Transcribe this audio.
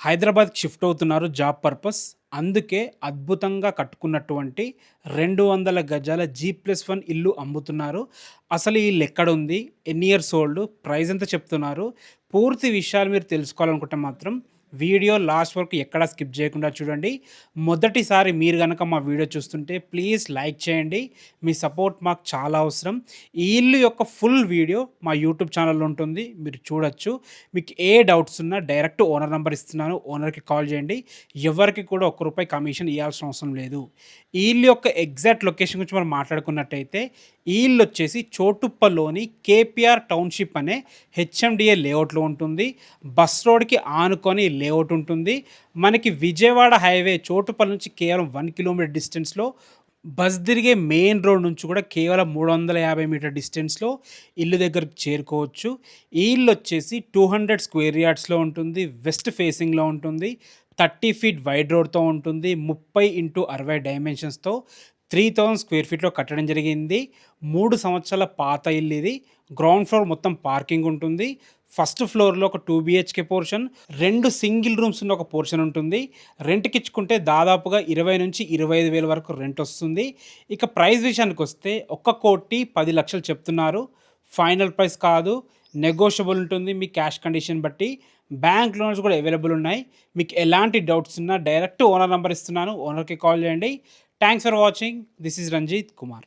హైదరాబాద్‌కి షిఫ్ట్ అవుతున్నారు job purpose. అందుకే అద్భుతంగా కట్టుకున్నటువంటి 200 గజాల జీ+1 ఇల్లు అమ్ముతున్నారు. అసలు ఈ ఇల్లెక్కడుంది? ఎన్ని ఇయర్స్ ఓల్డ్? ప్రైస్ ఎంత చెప్తున్నారు? పూర్తి విషయాలు మీరు తెలుసుకోవాలనుకుంటే మాత్రం వీడియో లాస్ట్ వరకు ఎక్కడా స్కిప్ చేయకుండా చూడండి. మొదటిసారి మీరు గనక మా వీడియో చూస్తుంటే ప్లీజ్ లైక్ చేయండి. మీ సపోర్ట్ మాకు చాలా అవసరం. ఈ ఇల్లు యొక్క ఫుల్ వీడియో మా యూట్యూబ్ ఛానల్‌లో ఉంటుంది. మీరు చూడొచ్చు. మీకు ఏ డౌట్స్ ఉన్నా డైరెక్ట్ ఓనర్ నంబర్ ఇస్తున్నాను. ఓనర్‌కి కాల్ చేయండి. ఎవరికీ కూడా ఒక్క రూపాయి కమిషన్ ఇయ్యాల్సిన అవసరం లేదు. ఈ ఇల్లు యొక్క ఎగ్జాక్ట్ లొకేషన్ గురించి మనం మాట్లాడుకున్నట్టయితే ఈ ఇల్లు వచ్చేసి చోటుప్పల్లోని కేపీఆర్ టౌన్‌షిప్ అనే హెచ్ఎండిఏ లేఅవుట్‌లో ఉంటుంది. బస్ రోడ్‌కి ఆనుకొని లేఅవుట్ ఉంటుంది. మనకి విజయవాడ హైవే చోటుప్పల్ నుంచి కేవలం 1 కిలోమీటర్ డిస్టెన్స్‌లో బస్ తిరిగే మెయిన్ రోడ్ నుంచి కూడా కేవలం 350 మీటర్ డిస్టెన్స్‌లో ఇల్లు దగ్గరికి చేరుకోవచ్చు. ఈ ఇల్లు వచ్చేసి 200 స్క్వేర్ యార్డ్స్‌లో ఉంటుంది. వెస్ట్ ఫేసింగ్‌లో ఉంటుంది. 30 ఫీట్ వైడ్ రోడ్‌తో ఉంటుంది. 30x60 డైమెన్షన్స్‌తో 3000 స్క్వేర్ ఫీట్‌లో కట్టడం జరిగింది. 3 సంవత్సరాల పాత ఇల్లు ఇది. గ్రౌండ్ ఫ్లోర్ మొత్తం పార్కింగ్ ఉంటుంది. ఫస్ట్ ఫ్లోర్‌లో ఒక 2 బీహెచ్‌కే పోర్షన్, 2 సింగిల్ రూమ్స్ ఉన్న ఒక పోర్షన్ ఉంటుంది. రెంట్‌కి ఇచ్చుకుంటే దాదాపుగా 20,000-25,000 వరకు రెంట్ వస్తుంది. ఇక ప్రైస్ విషయానికొస్తే 1,10,00,000 చెప్తున్నారు. ఫైనల్ ప్రైస్ కాదు. నెగోషియబుల్ ఉంటుంది. మీ క్యాష్ కండిషన్ బట్టి. బ్యాంక్ లోన్స్ కూడా అవైలబుల్ ఉన్నాయి. మీకు ఎలాంటి డౌట్స్ ఉన్నా డైరెక్ట్ ఓనర్ నంబర్ ఇస్తున్నాను. ఓనర్‌కి కాల్ చేయండి. Thanks for watching. This is Ranjith Kumar.